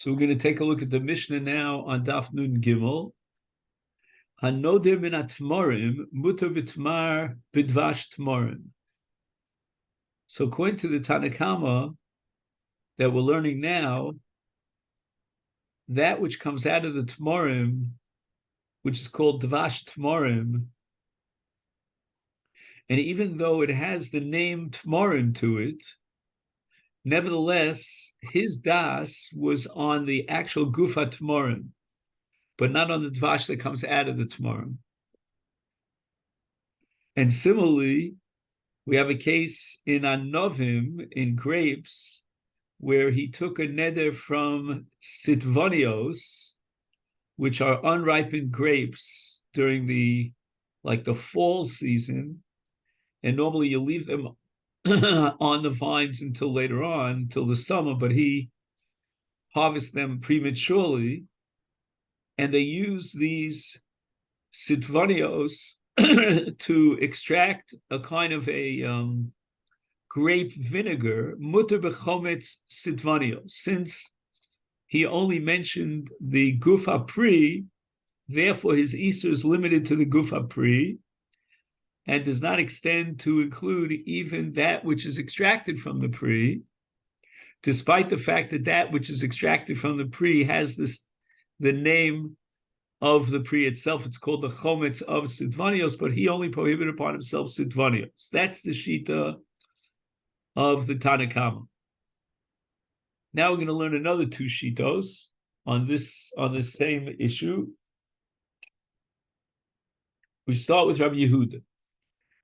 So we're going to take a look at the Mishnah now on Daf Nun Gimel. Hanoder min atmorim mutar b'tmar b'dvash tmorim. So according to the Tanakama that we're learning now, that which comes out of the tmorim, which is called dvash tmorim, and even though it has the name tmorim to it, nevertheless, his das was on the actual gufa tmorim, but not on the dvash that comes out of the tmorim. And similarly, we have a case in anovim, in grapes, where he took a neder from sitvonios, which are unripened grapes during the fall season, and normally you leave them on the vines until later on, until the summer, but he harvests them prematurely, and they use these sitvonios to extract a kind of a grape vinegar, mutar b'chometz sitvonios. Since he only mentioned the gufa pri, therefore his isur is limited to the gufa pri, and does not extend to include even that which is extracted from the pri, despite the fact that that which is extracted from the pri has the name of the pri itself. It's called the chometz of sitvonios, but he only prohibited upon himself sitvonios. That's the shita of the Tanakama. Now we're going to learn another two shitos on this same issue. We start with Rabbi Yehuda.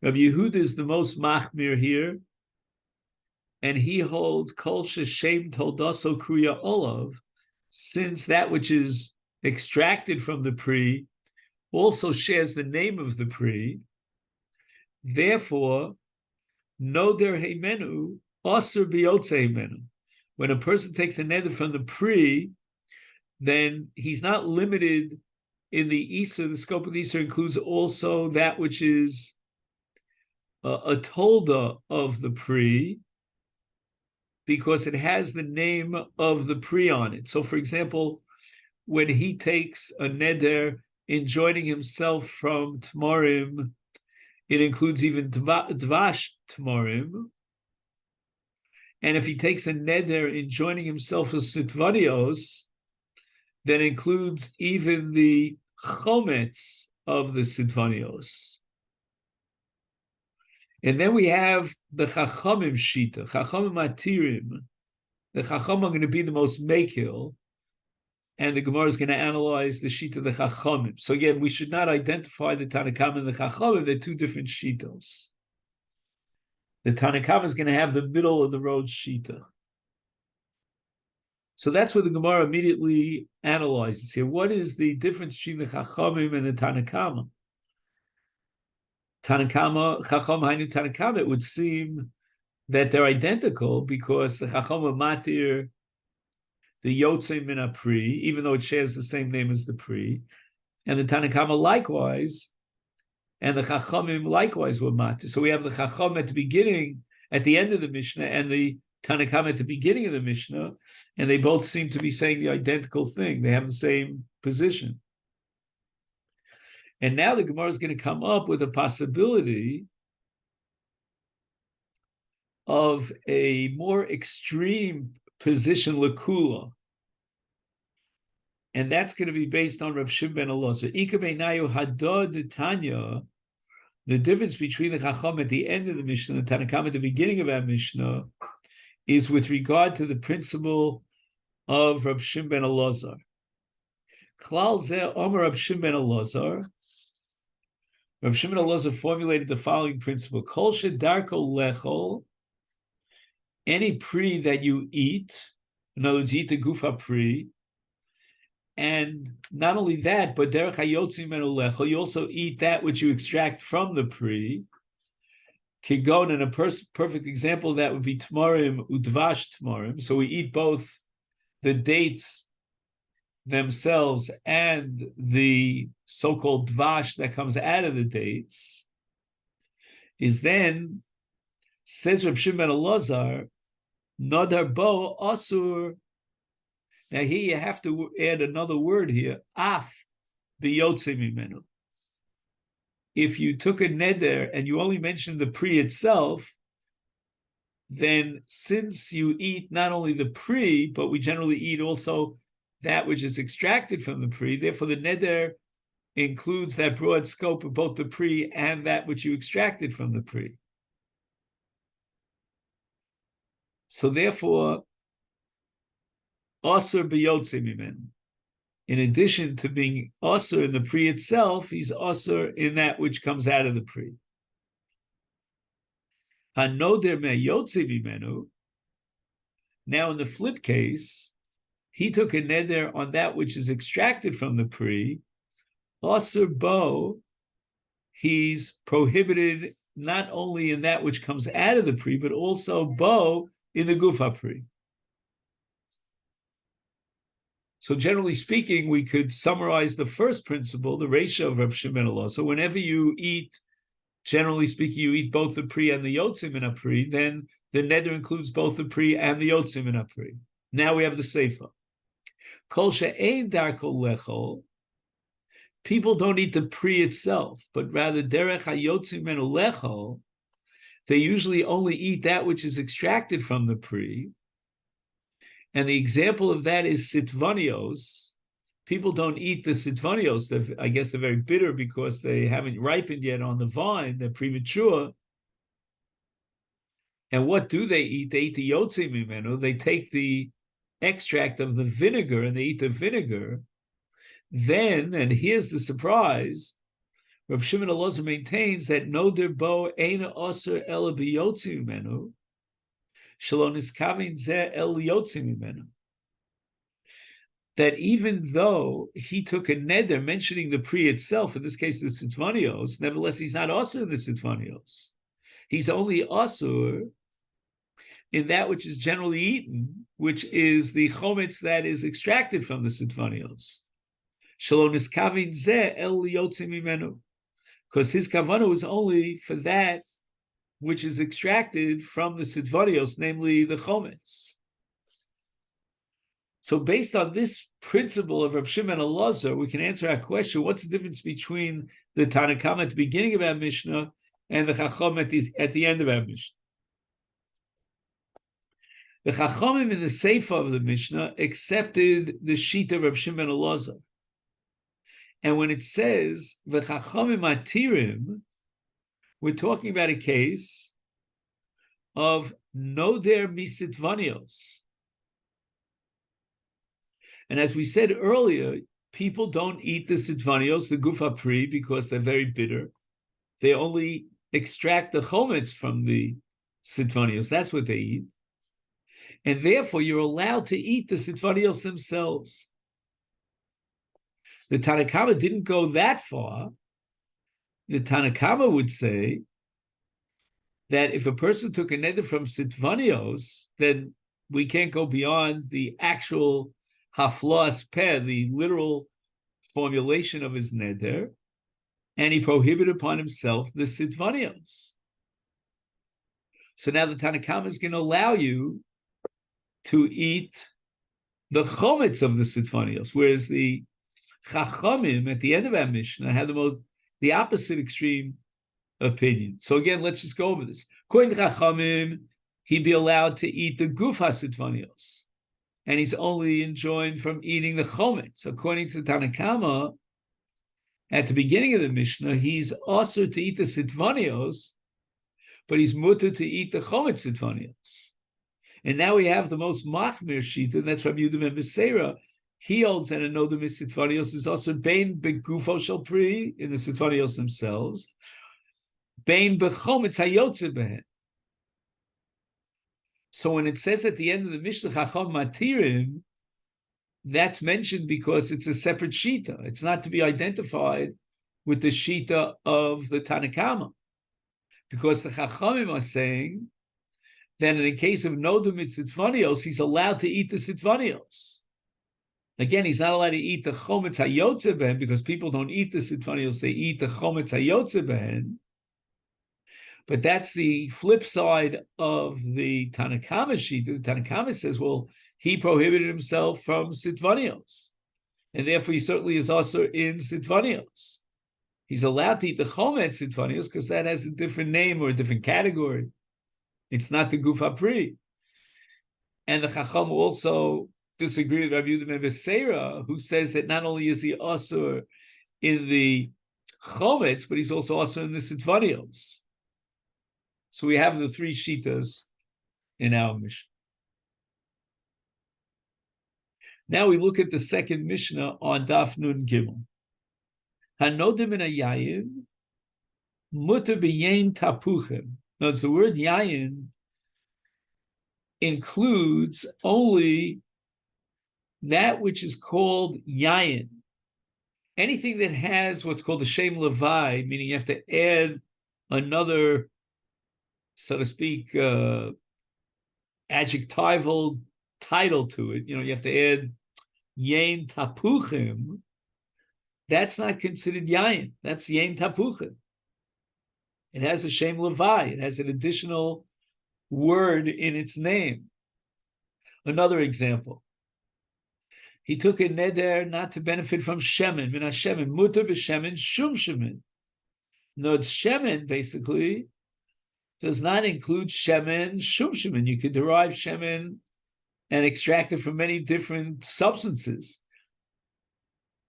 Rabbi Yehuda is the most machmir here, and he holds kol sheshem toldaso kruya olav, since that which is extracted from the pri also shares the name of the pri. Therefore, noder heimenu asur biyotze heimenu. When a person takes a neder from the pri, then he's not limited in the isur. The scope of the isur includes also that which is a tolda of the pri, because it has the name of the pri on it. So, for example, when he takes a neder enjoining himself from tmorim, it includes even dvash tmorim. And if he takes a neder enjoining himself with sitvonios, that includes even the chometz of the sitvonios. And then we have the chachamim shita, chachamim atirim. The chachamim are going to be the most mekil, and the Gemara is going to analyze the shita of the chachamim. So again, we should not identify the Tanakama and the chachamim. They're two different shitos. The Tanakama is going to have the middle of the road shita. So that's what the Gemara immediately analyzes here. What is the difference between the chachamim and the Tanakama? Tanakama, chacham hainu Tanakama, it would seem that they're identical, because the chacham matir the yotze min pri, even though it shares the same name as the pri, and the Tanakama likewise, and the chachamim likewise were matir. So we have the chacham at the beginning, at the end of the Mishnah, and the Tanakama at the beginning of the Mishnah, and they both seem to be saying the identical thing. They have the same position. And now the Gemara is going to come up with a possibility of a more extreme position lakula, and that's going to be based on Rav Shimon ben Elazar. Ika beinayu hadod Tanya. The difference between the Chacham at the end of the Mishnah and the Tanakam at the beginning of our Mishnah is with regard to the principle of Rav Shimon ben Elazar. Klal zeh Omer Rav Shimon ben Elazar. Rav Shimon ben Elazar formulated the following principle: Kol shedarko lechol. Any pri that you eat, in other words, eat the gufa pri, and not only that, but derech hayotzi menu lechol, you also eat that which you extract from the pri. Kigon, and a perfect example of that would be tmorim udvash tmorim. So we eat both the dates themselves and the so-called dvash that comes out of the dates. Is then, says Reb Shimon ben Elazar, Nadar bo asur Now here you have to add another word here, af biyotze mimenu. If you took a neder and you only mentioned the pri itself, then since you eat not only the pri, but we generally eat also that which is extracted from the pri, therefore the neder includes that broad scope of both the pri and that which you extracted from the pri. So therefore, Asur biyotze mimenu. In addition to being Asur in the pri itself, he's Asur in that which comes out of the pri. Hanoder meyotze mimenu. Now in the flip case, he took a neder on that which is extracted from the pri. Asur bo, he's prohibited not only in that which comes out of the pri, but also bo in the gufa pri. So generally speaking, we could summarize the first principle, the ratio of Reb Shimon Elazar. So whenever you eat, generally speaking, you eat both the pri and the yotzim in a pri, then the neder includes both the pri and the yotzim in a pri. Now we have the seifa. Kol she'ein darkol lechol. People don't eat the pri itself, but rather derech hayotzim menu lechol. They usually only eat that which is extracted from the pri. And the example of that is sitvanios. People don't eat the sitvanios. I guess they're very bitter because they haven't ripened yet on the vine. They're premature. And what do they eat? They eat the yotzei mimenu. They take the extract of the vinegar and they eat the vinegar. Then, and here's the surprise, Rav Shimon Elazar maintains that noder bo eina aser ela biyotzei mimenu. That even though he took a neder mentioning the pri itself, in this case the sitvanios, nevertheless he's not asur in the sitvanios. He's only asur in that which is generally eaten, which is the chometz that is extracted from the sitvanios. Because his kavanah was only for that which is extracted from the sitvanios, namely the chometz. So based on this principle of Reb Shimon Elazar, we can answer our question, what's the difference between the Tanakama at the beginning of our Mishnah and the Chacham at the end of our Mishnah? The Chachamim in the Seifa of the Mishnah accepted the Shita of Reb Shimon Elazar. And when it says, the Chachamim atirim, we're talking about a case of noder misitvanios. And as we said earlier, people don't eat the sitvanios, the gufa pri, because they're very bitter. They only extract the chometz from the sitvanios. That's what they eat. And therefore, you're allowed to eat the sitvanios themselves. The Tanakama didn't go that far. The Tanakama would say that if a person took a neder from sitvanios, then we can't go beyond the actual haflas peh, the literal formulation of his neder, and he prohibited upon himself the sitvanios. So now the Tanakama is going to allow you to eat the chometz of the sitvanios, whereas the Chachamim at the end of our Mishnah had the opposite extreme opinion. So again, let's just go over this. According to Chachamim, he'd be allowed to eat the guf hasitvanios, and he's only enjoined from eating the chometz. According to Tanakama, at the beginning of the Mishnah, he's also to eat the sitvanios, but he's mutter to eat the chometz sitvanios. And now we have the most machmir shita, and that's Rabbi Yehuda ben Beseira. He holds that a noder misitvanios is also bein begufo shel pri in the sitvanios themselves, bein bechometz hayotze behen. So when it says at the end of the Mishnah Chacham matirim, that's mentioned because it's a separate shita. It's not to be identified with the shita of the Tanakama, because the Chachamim are saying that in the case of noder misitvanios, he's allowed to eat the sitvanios. Again, he's not allowed to eat the chometz hayotze behen because people don't eat the sitvanios; they eat the chometz hayotze behen. But that's the flip side of the Tanakama sheet. The Tanakama says, well, he prohibited himself from sitvanios, and therefore he certainly is also in sitvanios. He's allowed to eat the chometz sitvanios because that has a different name or a different category. It's not the guf hapri. And the Chacham also disagree with Rabbi Yehuda ben Beseira, who says that not only is he also in the chometz, but he's also in the sitvanios. So we have the three shitas in our Mishnah. Now we look at the second Mishnah on Daf Nun Gimel. Hanodim in a yayin, mutter b'yayin tapuchim. Now, the word yayin includes only that which is called yayin. Anything that has what's called a shem levai, meaning you have to add another, so to speak, adjectival title to it. You have to add yain tapuchim. That's not considered yain. That's yain tapuchim. It has a shem levai. It has an additional word in its name. Another example. He took a neder not to benefit from shemen, min hashemen, mutar v'shemen, shum shemen. No, shemen basically does not include shemen, shum shemen. You could derive shemen and extract it from many different substances.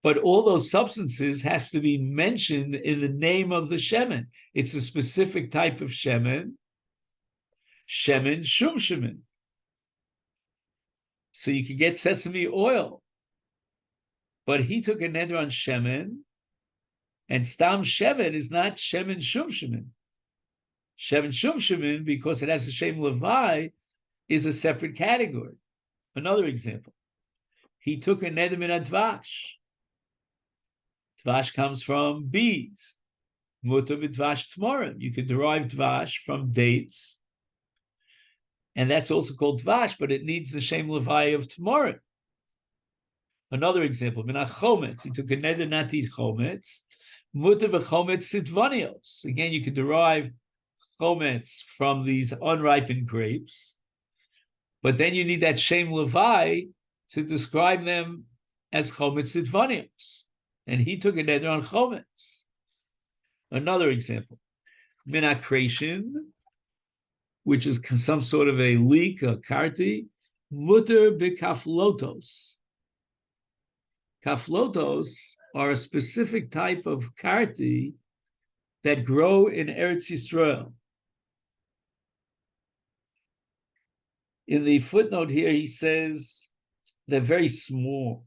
But all those substances have to be mentioned in the name of the shemen. It's a specific type of shemen, shemen, shum shemen. So you can get sesame oil. But he took a neder on shemen, and stam shemen is not shemen, shum shemen. Shemen, shum shemen, because it has a shem levai, is a separate category. Another example. He took a neder min advash. Dvash comes from bees. Mutar v'dvash tmorim. You can derive dvash from dates, and that's also called dvash, but it needs the shem levai of tmorim. Another example, min chometz. He took a neder not to eat chometz. Mutar v'chometz sitvanios. Again, you can derive chometz from these unripened grapes, but then you need that shem levai to describe them as chometz sitvanios. And he took a neder on chometz. Another example, minakration, which is some sort of a leek, a karti, mutar b'kaflotos. Kaflotos are a specific type of karti that grow in Eretz Yisrael. In the footnote here, he says they're very small.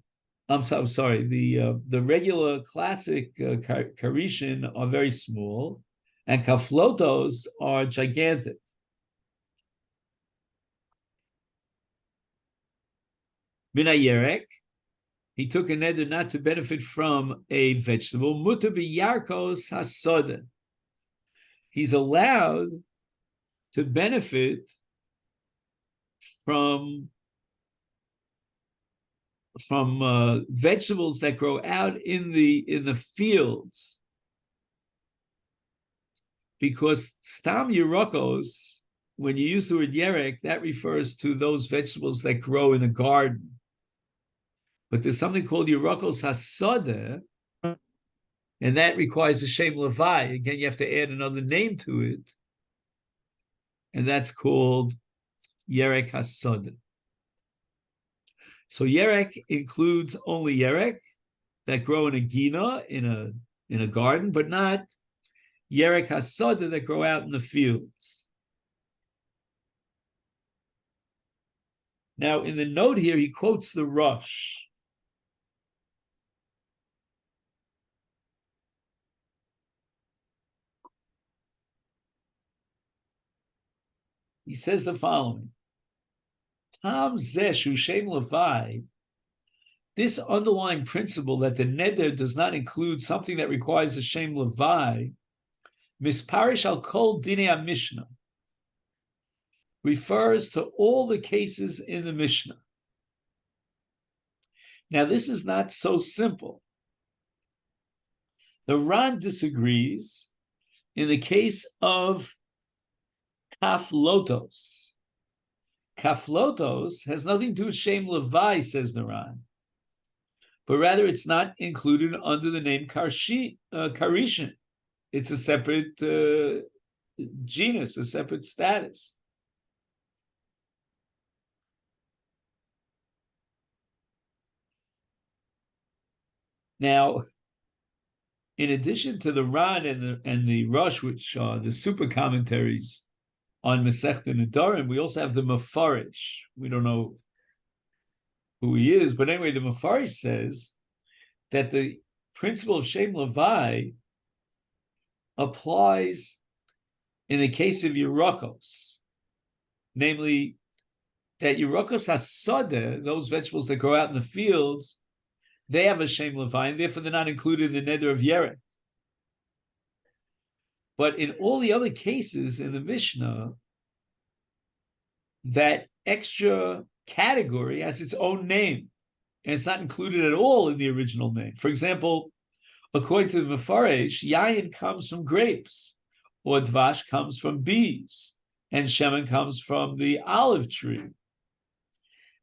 I'm sorry. The regular classic karishin are very small, and kaflotos are gigantic. Minayerek, he took a neder not to benefit from a vegetable. Mutar b'yarkos hasoda. He's allowed to benefit from vegetables that grow out in the fields, because stam yerokos, when you use the word yerek, that refers to those vegetables that grow in a garden. But there's something called yerokos hasodeh, and that requires a shem levai. Again, you have to add another name to it, and that's called yerek hasodeh. So yerek includes only yerek that grow in a gina, in a garden, but not yerek hasodeh that grow out in the fields. Now, in the note here, he quotes the Rosh. He says the following. Tam zeshu shem levai, this underlying principle that the neder does not include something that requires a shem levai, misparish al kol dinei Mishnah, refers to all the cases in the Mishnah. Now, this is not so simple. The Ran disagrees in the case of kaflotos. Kaflotos has nothing to do with Shem Levi, says Naran, but rather it's not included under the name Karishin. It's a separate genus, a separate status. Now, in addition to the Ran and the Rosh, which are the super commentaries on Masechet Nedarim, we also have the Mefarish. We don't know who he is, but anyway, the Mefarish says that the principle of Shem Levi applies in the case of Yerokos, namely that Yerokos HaSodeh, those vegetables that grow out in the fields, they have a Shem Levi, and therefore they're not included in the Neder of Yerek. But in all the other cases in the Mishnah, that extra category has its own name, and it's not included at all in the original name. For example, according to the Mefarish, Yayin comes from grapes, or Dvash comes from bees, and Shemen comes from the olive tree.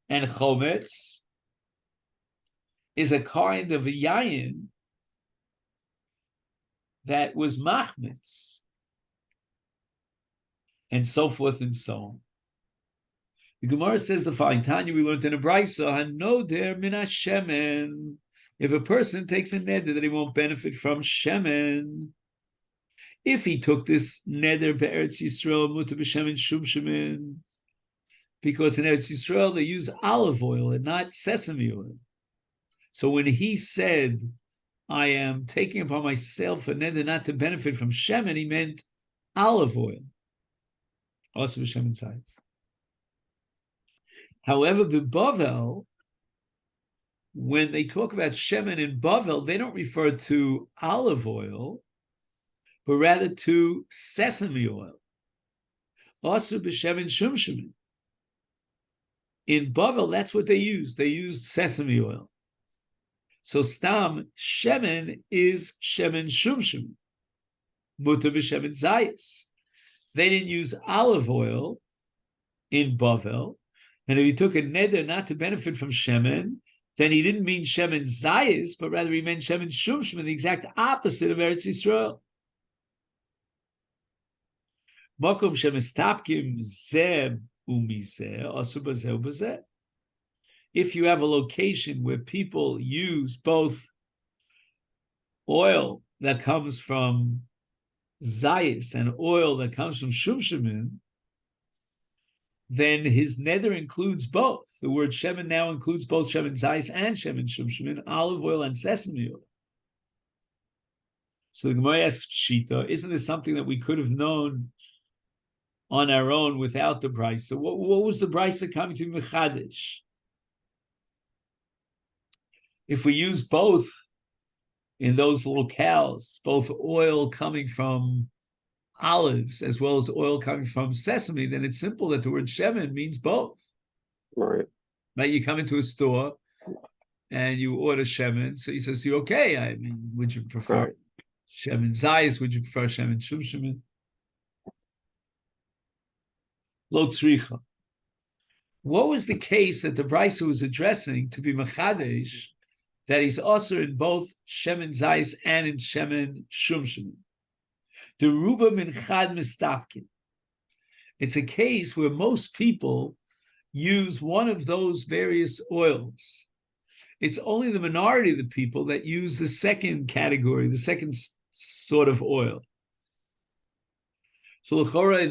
And Chometz is a kind of a Yayin that was machmitz, and so forth and so on. The Gemara says the following: Tanya, we learned in a brisa, hanoder min hashemen. If a person takes a neder that he won't benefit from shemen, if he took this neder be'eretz Yisrael mutar b'shemen shum shemen, because in Eretz Yisrael they use olive oil and not sesame oil. So when he said, I am taking upon myself a neder not to benefit from shemen, he meant olive oil. Also b'shemen tzayis. However, b'Bavel, when they talk about shemen in Bavel, they don't refer to olive oil, but rather to sesame oil. Also b'shemen shum shemen. In Bavel, that's what they used. They used sesame oil. So stam shemen is shemen shum shemen, mutar b'shemen zayis. They didn't use olive oil in Bavel, and if he took a neder not to benefit from shemen, then he didn't mean shemen zayis, but rather he meant shemen shum shemen, the exact opposite of Eretz Yisrael. Makom shemestapkim zeh umizeh asu bazeh ubazeh. If you have a location where people use both oil that comes from zayis and oil that comes from shum shemen, then his neder includes both. The word shemen now includes both shemen zayis and shemen shum shemen, olive oil and sesame oil. So the Gemara asks Pshita, isn't this something that we could have known on our own without the brisa? What was the brisa coming to Mechadish? If we use both in those locales, both oil coming from olives as well as oil coming from sesame, then it's simple that the word shemen means both. Right. Right? You come into a store and you order shemen, so he says to you, okay, I mean, would you prefer shemen zayis? Would you prefer shemen shum shemen? Lo tzricha. What was the case that the brisa was addressing to be machadesh, that he's also in both shemen zayis and in shemen shum shemen? The ruba min chad mistapkin. It's a case where most people use one of those various oils. It's only the minority of the people that use the second category, the second sort of oil. So l'chora,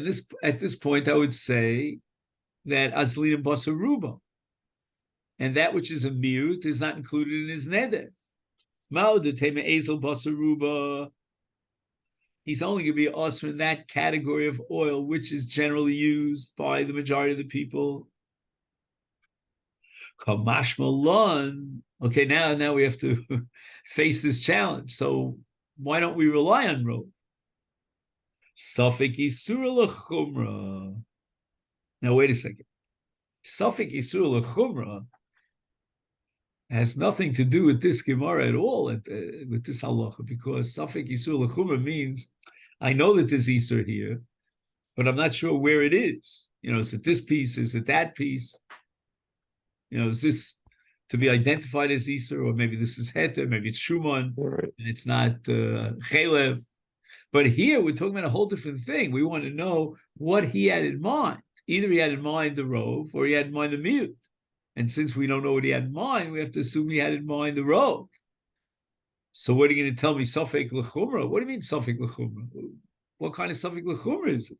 at this point, I would say that azlin basar ruba, and that which is a miut is not included in his neder. Ma'odetema ezel basar ruba. He's only going to be also in that category of oil, which is generally used by the majority of the people. Okay, now we have to face this challenge. So why don't we rely on rope? Safek Yisur l'chumra. Now wait a second. Safek Yisur l'chumra has nothing to do with this Gemara at all, with this halacha, because Safek Yisur l'chumra means I know that there's Yisur here, but I'm not sure where it is. Is it this piece? Is it that piece? Is this to be identified as Isur, or maybe this is Heter, maybe it's Shuman, right. and it's not Chelev. But here we're talking about a whole different thing. We want to know what he had in mind. Either he had in mind the Rove, or he had in mind the Mute. And since we don't know what he had in mind, we have to assume he had in mind the Rove. So what are you going to tell me, Safek L'chumra? What do you mean Safek L'chumra? What kind of Safek L'chumra is it?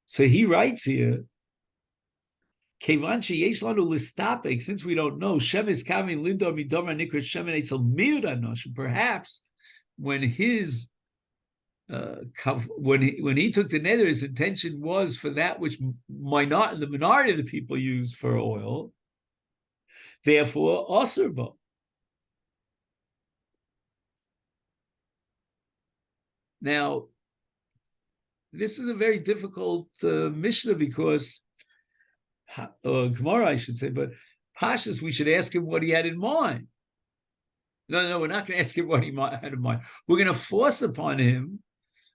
So he writes here, since we don't know, perhaps when his when he took the neder, his intention was for that which the minority of the people use for oil. Therefore, aserba. Now, this is a very difficult Mishnah because, Gemara, I should say, but Pashas, we should ask him what he had in mind. No, we're not going to ask him what he had in mind. We're going to force upon him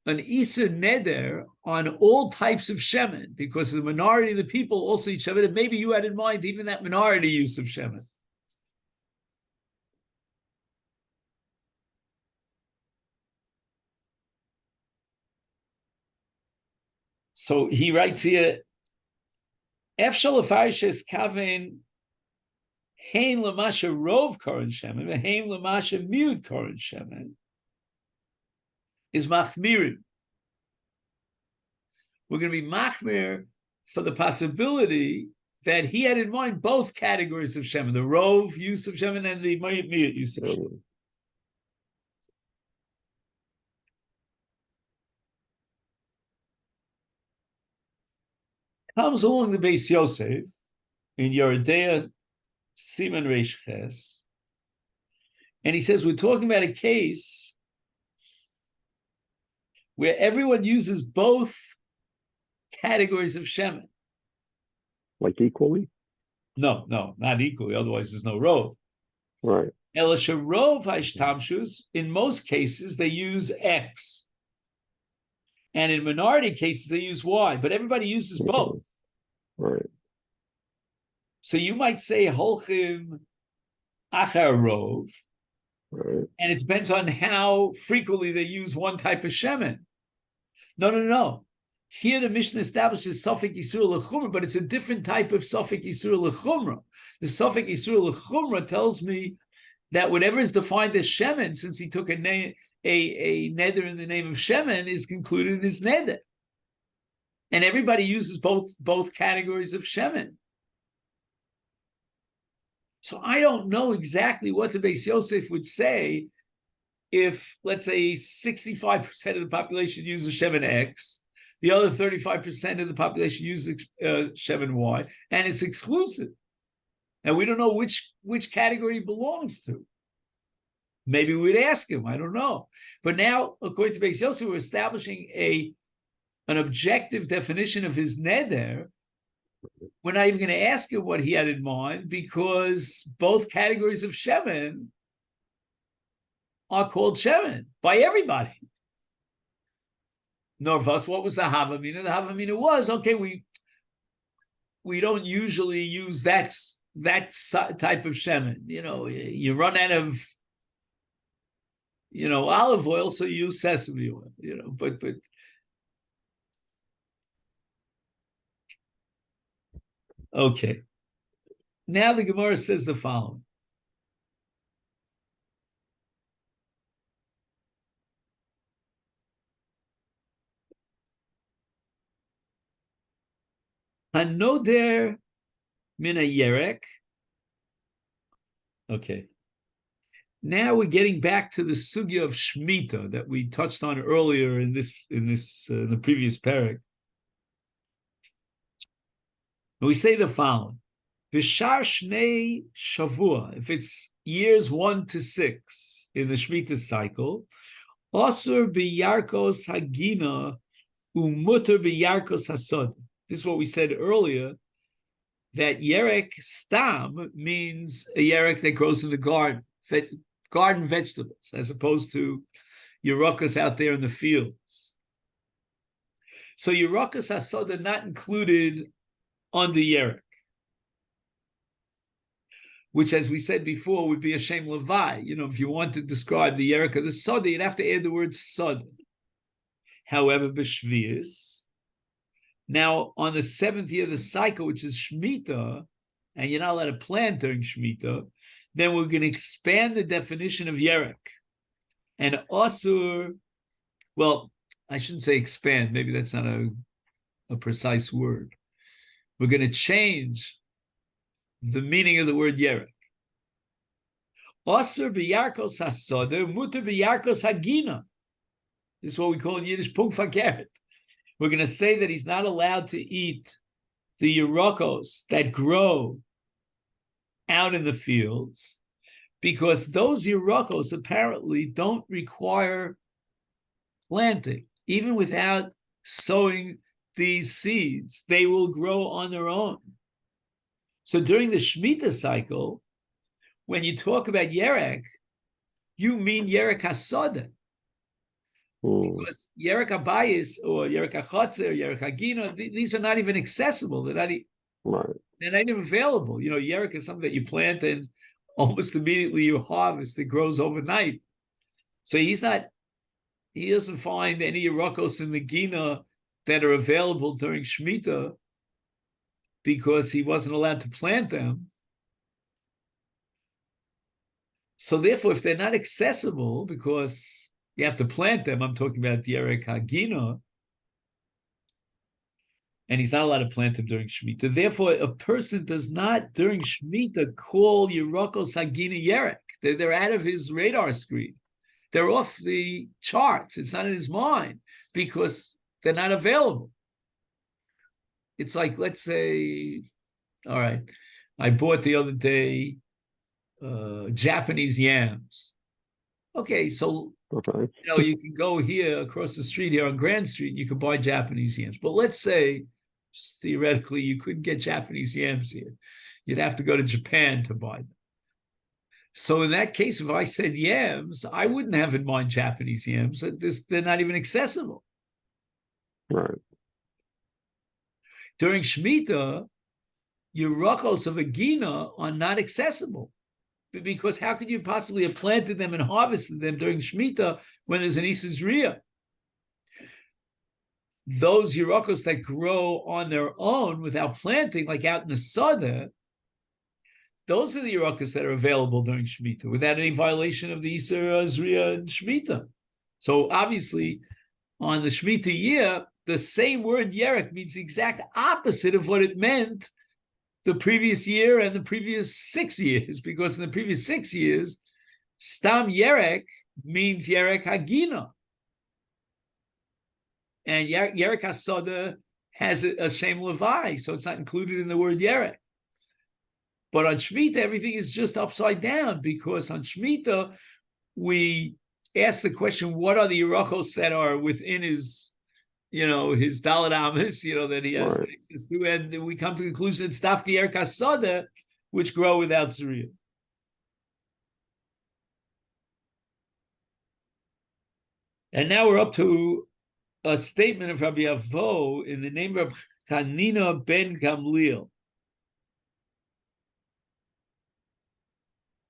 an Isur Neder on all types of Shemen, because the minority of the people also eat Shemen, and maybe you had in mind even that minority use of Shemen. So he writes here, Efshal Afarishes Kaven Hein Lamasha Rov Koren Shemen, Hein Lamasha Mud Koren Shemen is Machmirim. We're going to be Machmir for the possibility that he had in mind both categories of Shemen, the Rov use of Shemen and the Mud use of Shemen. Comes along the Beis Yosef in Yeridea Siman Reish Ches, and he says we're talking about a case where everyone uses both categories of Shemen. Like equally? No, not equally. Otherwise, there's no Rov. Right. Elisha Rov Hashtamshus, in most cases, they use X. And in minority cases, they use Y. But everybody uses both. Right. So you might say Holchim Achar Rov. Right. And it depends on how frequently they use one type of Shemen. No. Here the Mishnah establishes Safek Yisur L'chumra, but it's a different type of Safek Yisur L'chumra. The Safek Yisur L'chumra tells me that whatever is defined as Shemen, since he took a neder in the name of Shemen, is concluded as neder. And everybody uses both categories of Shemen. So I don't know exactly what the Beis Yosef would say if, let's say, 65% of the population uses Shemen X, the other 35% of the population uses Shemen Y, and it's exclusive. And we don't know which category it belongs to. Maybe we'd ask him, I don't know. But now, according to Beis Yosef, we're establishing an objective definition of his neder. We're not even going to ask him what he had in mind, because both categories of Shemen are called Shemen by everybody. Norvus, what was the Havamina? The Havamina was, okay, we don't usually use that type of Shemen. You run out of olive oil, so you use sesame oil, but okay. Now the Gemara says the following. Hanoder mina yerek. Okay. Now we're getting back to the sugya of Shemitah that we touched on earlier in the previous parak. And we say the following: V'shar shnei shavua, if it's years 1 to 6 in the Shemitah cycle, osur b'yarkos hagina umuter b'yarkos hasod. This is what we said earlier, that yerek stam means a yerek that grows in the garden vegetables, as opposed to yerokas out there in the fields. So Yerokas Hasoda not included under Yerek, which, as we said before, would be a Shem Levi. If you want to describe the Yerek of the Soda, you'd have to add the word Soda. However, B'Shvius, now on the 7th year of the cycle, which is Shemitah, and you're not allowed to plant during Shemitah, then we're going to expand the definition of Yerek. And Asur, well, I shouldn't say expand, maybe that's not a precise word. We're going to change the meaning of the word Yerek. Asur b'yarkos hasoda, muter b'yarkos hagina. This is what we call in Yiddish punk fakeret. We're going to say that he's not allowed to eat the yerokos that grow out in the fields, because those yerokos apparently don't require planting. Even without sowing these seeds, they will grow on their own. So during the Shemitah cycle, when you talk about Yerek, you mean Yerek HaSoda. Because Yerek HaBayis or Yerek HaChotzer or Yerek HaGina, these are not even accessible. They're not even available. Yerek is something that you plant and almost immediately you harvest. It grows overnight. So he doesn't find any Yerokos in the Gina that are available during Shemitah because he wasn't allowed to plant them. So therefore, if they're not accessible because you have to plant them, I'm talking about Yerek HaGina, and he's not allowed to plant them during Shemitah. Therefore, a person does not, during Shemitah, call Yerokos HaGina Yerek. They're out of his radar screen. They're off the charts. It's not in his mind because they're not available. It's like, let's say, all right, I bought the other day Japanese yams. Okay, so you can go here across the street here on Grand Street, and you can buy Japanese yams. But let's say, just theoretically, you couldn't get Japanese yams here. You'd have to go to Japan to buy them. So in that case, if I said yams, I wouldn't have in mind Japanese yams. They're not even accessible. Right. During Shemitah, Yerokos of a Gina are not accessible. Because how could you possibly have planted them and harvested them during Shemitah when there's an Isizriya? Those Yerokos that grow on their own without planting, like out in the Sada, those are the Yerokos that are available during Shemitah without any violation of the Isser Zriya and Shemitah. So obviously, on the Shemitah year, the same word Yerek means the exact opposite of what it meant the previous year and the previous 6 years, because in the previous 6 years, Stam Yerek means Yerek Hagina. And Yerek HaSoda has a Shem Levi, so it's not included in the word Yerek. But on Shemitah, everything is just upside down, because on Shemitah, we ask the question, what are the Yerachos that are within his his Dalet Amis, that he has access to, and we come to the conclusion it's Dafka Yerek HaSoda, which grow without Zuriya. And now we're up to a statement of Rabbi Avo in the name of Chanina ben Gamliel.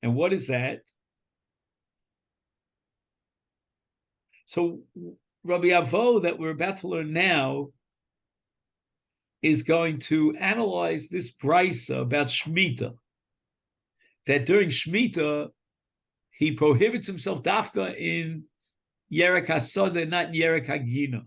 And what is that? So Rabbi Avo that we're about to learn now is going to analyze this brisa about Shemitah, that during Shemitah, he prohibits himself dafka in Yerek HaSoda, not Yerek HaGina.